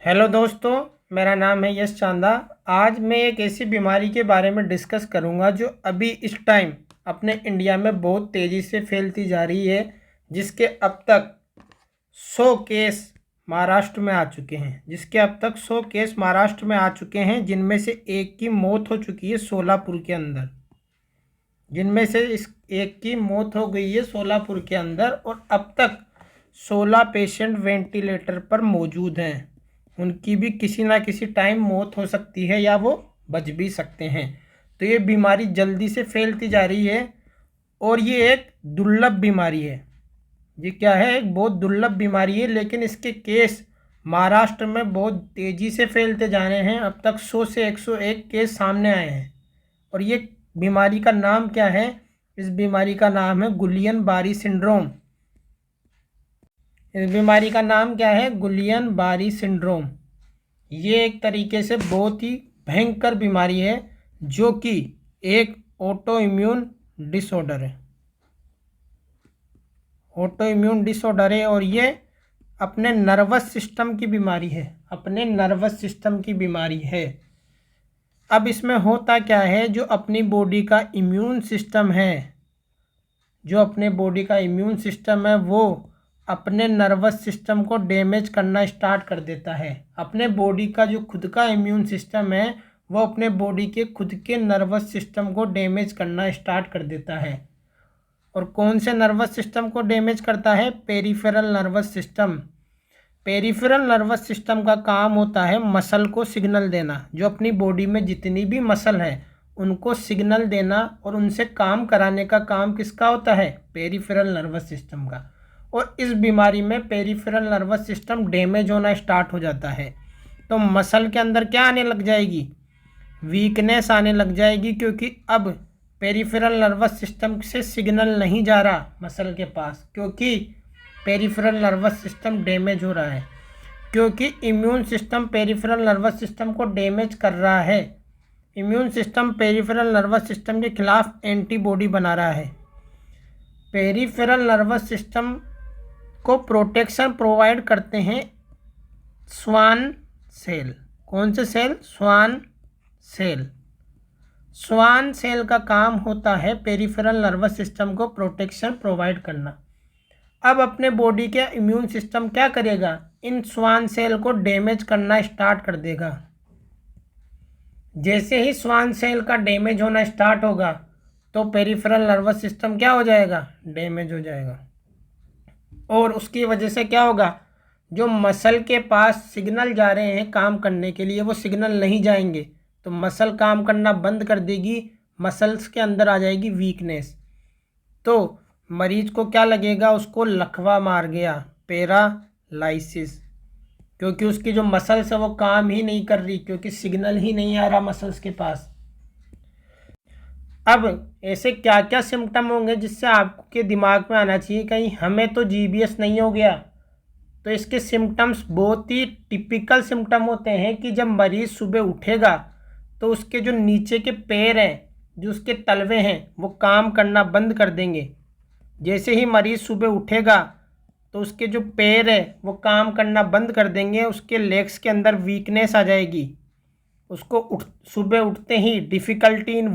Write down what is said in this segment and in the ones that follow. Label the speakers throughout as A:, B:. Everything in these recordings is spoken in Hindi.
A: हेलो दोस्तों, मेरा नाम है यश चांदा। आज मैं एक ऐसी बीमारी के बारे में डिस्कस करूंगा जो अभी इस टाइम अपने इंडिया में बहुत तेज़ी से फैलती जा रही है, जिसके अब तक 100 केस महाराष्ट्र में आ चुके हैं जिनमें से एक की मौत हो चुकी है सोलापुर के अंदर। और अब तक 16 पेशेंट वेंटिलेटर पर मौजूद हैं। उनकी भी किसी ना किसी टाइम मौत हो सकती है या वो बच भी सकते हैं। तो ये बीमारी जल्दी से फैलती जा रही है और ये एक दुर्लभ बीमारी है। ये क्या है? एक बहुत दुर्लभ बीमारी है, लेकिन इसके केस महाराष्ट्र में बहुत तेज़ी से फैलते जा रहे हैं। अब तक 100 से 101 केस सामने आए हैं। और ये बीमारी का नाम क्या है? इस बीमारी का नाम है गुलियन बारी सिंड्रोम। इस बीमारी का नाम क्या है? गुलियन बारी सिंड्रोम। ये एक तरीके से बहुत ही भयंकर बीमारी है, जो कि एक ऑटो इम्यून डिसऑर्डर है और ये अपने नर्वस सिस्टम की बीमारी है। अब इसमें होता क्या है? जो अपनी बॉडी का इम्यून सिस्टम है वो अपने नर्वस सिस्टम को डैमेज करना स्टार्ट कर देता है। अपने बॉडी का जो खुद का इम्यून सिस्टम है वो अपने बॉडी के खुद के नर्वस सिस्टम को डैमेज करना स्टार्ट कर देता है। और कौन से नर्वस सिस्टम को डैमेज करता है? पेरिफेरल नर्वस सिस्टम का काम होता है मसल को सिग्नल देना। जो अपनी बॉडी में जितनी भी मसल है उनको सिग्नल देना और उनसे काम कराने का काम किसका होता है? पेरिफेरल नर्वस सिस्टम का। और इस बीमारी में पेरिफेरल नर्वस सिस्टम डैमेज होना स्टार्ट हो जाता है, तो मसल के अंदर क्या आने लग जाएगी? वीकनेस आने लग जाएगी, क्योंकि अब पेरिफेरल नर्वस सिस्टम से सिग्नल नहीं जा रहा मसल के पास, क्योंकि पेरिफेरल नर्वस सिस्टम डैमेज हो रहा है। क्योंकि immune system peripheral nervous system को डैमेज कर रहा है। Immune system peripheral nervous system के खिलाफ एंटीबॉडी बना रहा है। पेरिफेरल नर्वस सिस्टम को प्रोटेक्शन प्रोवाइड करते हैं स्वान सेल। कौन से सेल? स्वान सेल का काम होता है पेरिफेरल नर्वस सिस्टम को प्रोटेक्शन प्रोवाइड करना। अब अपने बॉडी के इम्यून सिस्टम क्या करेगा? इन स्वान सेल को डैमेज करना स्टार्ट कर देगा। जैसे ही स्वान सेल का डैमेज होना स्टार्ट होगा तो पेरिफेरल नर्वस सिस्टम क्या हो जाएगा? डैमेज हो जाएगा। और उसकी वजह से क्या होगा? जो मसल के पास सिग्नल जा रहे हैं काम करने के लिए वो सिग्नल नहीं जाएंगे, तो मसल काम करना बंद कर देगी। मसल्स के अंदर आ जाएगी वीकनेस। तो मरीज को क्या लगेगा? उसको लकवा मार गया, पैरालाइसिस। क्योंकि उसकी जो मसल्स है वो काम ही नहीं कर रही, क्योंकि सिग्नल ही नहीं आ रहा मसल्स के पास। अब ऐसे क्या क्या सिम्टम होंगे जिससे आपके दिमाग में आना चाहिए कहीं हमें तो GBS नहीं हो गया? तो इसके सिम्टम्स बहुत ही टिपिकल सिम्टम होते हैं कि जब मरीज़ सुबह उठेगा तो उसके जो नीचे के पैर हैं, जो उसके तलवे हैं, वो काम करना बंद कर देंगे। जैसे ही मरीज़ सुबह उठेगा तो उसके जो पैर है वो काम करना बंद कर देंगे। उसके लेग्स के अंदर वीकनेस आ जाएगी। उसको सुबह उठते ही डिफ़िकल्टी इन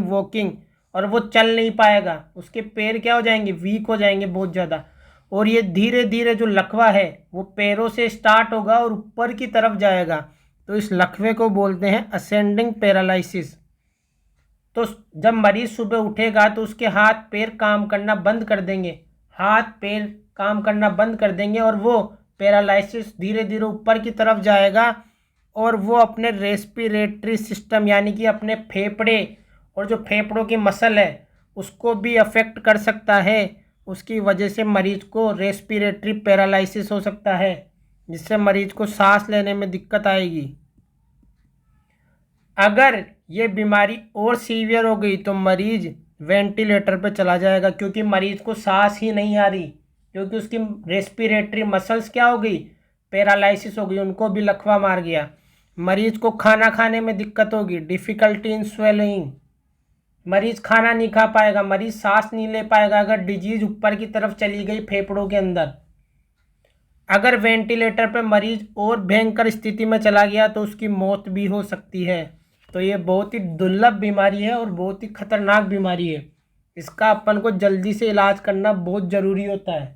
A: वॉकिंग, और वो चल नहीं पाएगा। उसके पैर क्या हो जाएंगे? वीक हो जाएंगे बहुत ज़्यादा। और ये धीरे धीरे जो लकवा है वो पैरों से स्टार्ट होगा और ऊपर की तरफ जाएगा। तो इस लकवे को बोलते हैं असेंडिंग पैरालाइसिस। तो जब मरीज़ सुबह उठेगा तो उसके हाथ पैर काम करना बंद कर देंगे और वो पैरालाइसिस धीरे धीरे ऊपर की तरफ जाएगा। और वो अपने रेस्पिरेटरी सिस्टम यानी कि अपने फेफड़े और जो फेफड़ों की मसल है उसको भी अफेक्ट कर सकता है। उसकी वजह से मरीज़ को रेस्पिरेटरी पैरालाइसिस हो सकता है, जिससे मरीज़ को सांस लेने में दिक्कत आएगी। अगर ये बीमारी और सीवियर हो गई तो मरीज़ वेंटिलेटर पर चला जाएगा, क्योंकि मरीज़ को सांस ही नहीं आ रही, क्योंकि उसकी रेस्पिरेटरी मसल्स क्या हो गई? पैरालाइसिस हो गई, उनको भी लकवा मार गया। मरीज़ को खाना खाने में दिक्कत होगी, डिफ़िकल्टी इन स्वेलिंग। मरीज़ खाना नहीं खा पाएगा, मरीज़ सांस नहीं ले पाएगा अगर डिजीज़ ऊपर की तरफ चली गई फेफड़ों के अंदर। अगर वेंटिलेटर पर मरीज और भयंकर स्थिति में चला गया तो उसकी मौत भी हो सकती है। तो ये बहुत ही दुर्लभ बीमारी है और बहुत ही खतरनाक बीमारी है। इसका अपन को जल्दी से इलाज करना बहुत ज़रूरी होता है।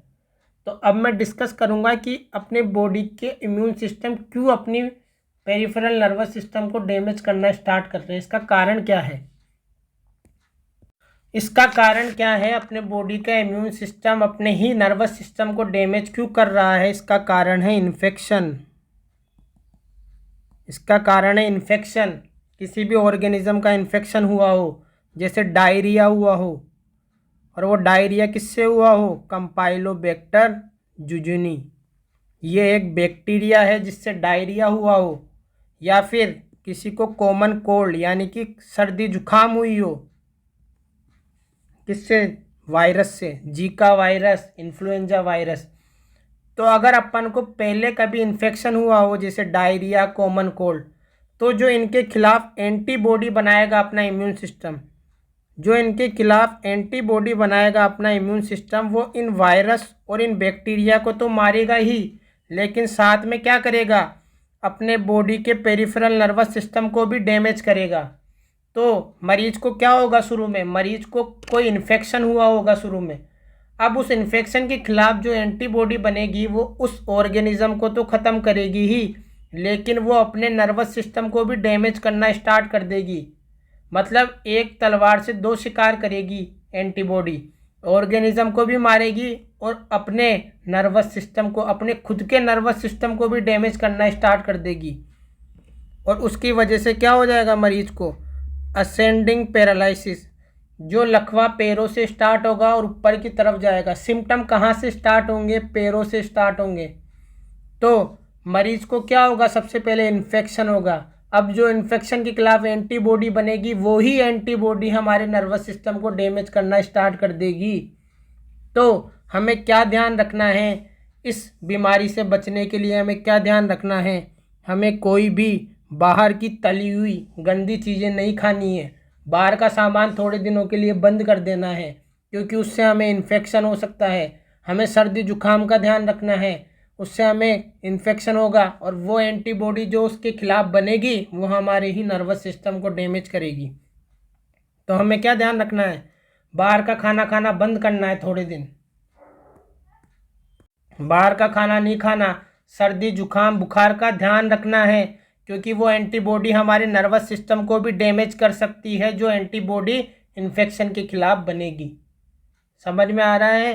A: तो अब मैं डिस्कस करूँगा कि अपने बॉडी के इम्यून सिस्टम क्यों अपनी पेरिफेरल नर्वस सिस्टम को डैमेज करना स्टार्ट कर रहे हैं। इसका कारण क्या है? इसका कारण क्या है? अपने बॉडी का इम्यून सिस्टम अपने ही नर्वस सिस्टम को डैमेज क्यों कर रहा है? इसका कारण है इन्फेक्शन। इसका कारण है इन्फेक्शन। किसी भी ऑर्गेनिज्म का इन्फेक्शन हुआ हो, जैसे डायरिया हुआ हो, और वो डायरिया किससे हुआ हो? कंपाइलोबैक्टर जुजुनी। ये एक बैक्टीरिया है जिससे डायरिया हुआ हो, या फिर किसी को कॉमन कोल्ड यानी कि सर्दी जुकाम हुई हो, किससे? वायरस से, जीका वायरस, इन्फ्लुएंजा वायरस। तो अगर अपन को पहले कभी इन्फेक्शन हुआ हो जैसे डायरिया, कॉमन कोल्ड, तो जो इनके खिलाफ एंटीबॉडी बनाएगा अपना इम्यून सिस्टम, जो इनके खिलाफ एंटीबॉडी बनाएगा अपना इम्यून सिस्टम, वो इन वायरस और इन बैक्टीरिया को तो मारेगा ही, लेकिन साथ में क्या करेगा? अपने बॉडी के पेरिफेरल नर्वस सिस्टम को भी डैमेज करेगा। तो मरीज को क्या होगा? शुरू में मरीज को कोई इन्फेक्शन हुआ होगा शुरू में। अब उस इन्फेक्शन के खिलाफ जो एंटीबॉडी बनेगी वो उस ऑर्गेनिज्म को तो ख़त्म करेगी ही, लेकिन वो अपने नर्वस सिस्टम को भी डैमेज करना स्टार्ट कर देगी। मतलब एक तलवार से दो शिकार करेगी एंटीबॉडी। ऑर्गेनिज्म को भी मारेगी और अपने नर्वस सिस्टम को, अपने खुद के नर्वस सिस्टम को भी डैमेज करना स्टार्ट कर देगी। और उसकी वजह से क्या हो जाएगा मरीज को? असेंडिंग पैरालिसिस, जो लकवा पैरों से स्टार्ट होगा और ऊपर की तरफ जाएगा। सिम्टम कहाँ से स्टार्ट होंगे? पैरों से स्टार्ट होंगे। तो मरीज को क्या होगा? सबसे पहले इन्फेक्शन होगा। अब जो इन्फेक्शन के खिलाफ एंटीबॉडी बनेगी वो ही एंटीबॉडी हमारे नर्वस सिस्टम को डैमेज करना स्टार्ट कर देगी। तो हमें क्या ध्यान रखना है? इस बीमारी से बचने के लिए हमें क्या ध्यान रखना है? हमें कोई भी बाहर की तली हुई गंदी चीज़ें नहीं खानी है। बाहर का सामान थोड़े दिनों के लिए बंद कर देना है, क्योंकि उससे हमें इन्फेक्शन हो सकता है। हमें सर्दी जुकाम का ध्यान रखना है, उससे हमें इन्फेक्शन होगा और वो एंटीबॉडी जो उसके खिलाफ बनेगी वो हमारे ही नर्वस सिस्टम को डैमेज करेगी। तो हमें क्या ध्यान रखना है? बाहर का खाना खाना बंद करना है थोड़े दिन। बाहर का खाना नहीं खाना। सर्दी जुकाम बुखार का ध्यान रखना है, क्योंकि वो एंटीबॉडी हमारे नर्वस सिस्टम को भी डैमेज कर सकती है, जो एंटीबॉडी इन्फेक्शन के खिलाफ बनेगी। समझ में आ रहा है?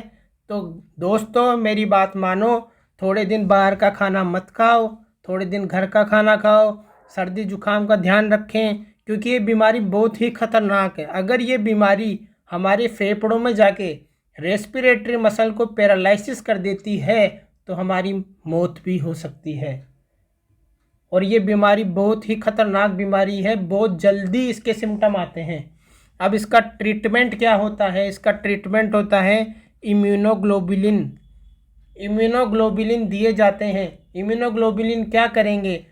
A: तो दोस्तों मेरी बात मानो, थोड़े दिन बाहर का खाना मत खाओ, थोड़े दिन घर का खाना खाओ। सर्दी जुकाम का ध्यान रखें, क्योंकि ये बीमारी बहुत ही खतरनाक है। अगर ये बीमारी हमारे फेफड़ों में जाके रेस्पिरेटरी मसल को पैरालिसिस कर देती है तो हमारी मौत भी हो सकती है। और ये बीमारी बहुत ही खतरनाक बीमारी है, बहुत जल्दी इसके सिम्टम आते हैं। अब इसका ट्रीटमेंट क्या होता है? इसका ट्रीटमेंट होता है इम्यूनोग्लोबुलिन। इम्यूनोग्लोबुलिन दिए जाते हैं। इम्यूनोग्लोबुलिन क्या करेंगे?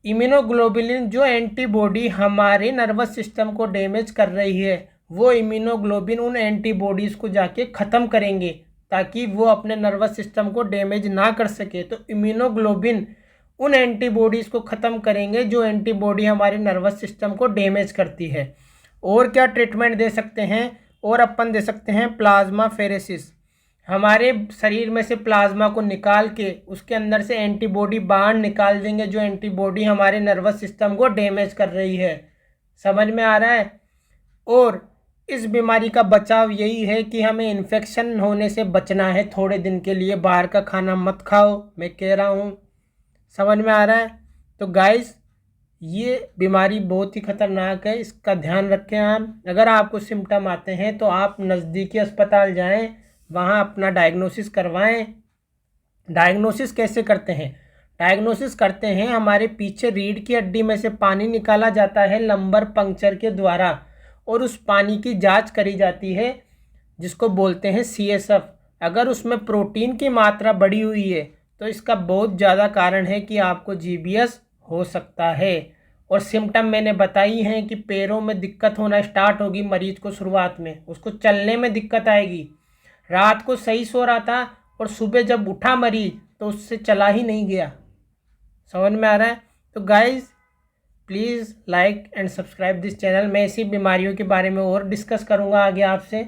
A: इम्यूनोग्लोबुलिन जो एंटीबॉडी हमारे नर्वस सिस्टम को डैमेज कर रही है, वो इम्यूनोग्लोबुलिन उन एंटीबॉडीज़ को जाके ख़त्म करेंगे, ताकि वो अपने नर्वस सिस्टम को डैमेज ना कर सके। तो इम्यूनोग्लोबुलिन उन एंटीबॉडीज़ को ख़त्म करेंगे जो एंटीबॉडी हमारे नर्वस सिस्टम को डैमेज करती है। और क्या ट्रीटमेंट दे सकते हैं? और अपन दे सकते हैं प्लाज्मा फेरेसिस। हमारे शरीर में से प्लाज्मा को निकाल के उसके अंदर से एंटीबॉडी बाहर निकाल देंगे, जो एंटीबॉडी हमारे नर्वस सिस्टम को डैमेज कर रही है। समझ में आ रहा है? और इस बीमारी का बचाव यही है कि हमें इन्फेक्शन होने से बचना है। थोड़े दिन के लिए बाहर का खाना मत खाओ, मैं कह रहा हूँ। समझ में आ रहा है? तो गाइस, ये बीमारी बहुत ही ख़तरनाक है, इसका ध्यान रखें आप। अगर आपको सिम्टम आते हैं तो आप नज़दीकी अस्पताल जाएं, वहाँ अपना डायग्नोसिस करवाएं। डायग्नोसिस कैसे करते हैं? डायग्नोसिस करते हैं, हमारे पीछे रीढ़ की हड्डी में से पानी निकाला जाता है लंबर पंक्चर के द्वारा, और उस पानी की जांच करी जाती है, जिसको बोलते हैं CSF। अगर उसमें प्रोटीन की मात्रा बढ़ी हुई है तो इसका बहुत ज़्यादा कारण है कि आपको GBS हो सकता है। और सिम्टम मैंने बताई हैं कि पैरों में दिक्कत होना स्टार्ट होगी मरीज को। शुरुआत में उसको चलने में दिक्कत आएगी। रात को सही सो रहा था और सुबह जब उठा मरीज तो उससे चला ही नहीं गया। समझ में आ रहा है? तो guys please like and subscribe this channel. मैं इसी बीमारियों के बारे में और डिस्कस करूँगा आगे आपसे।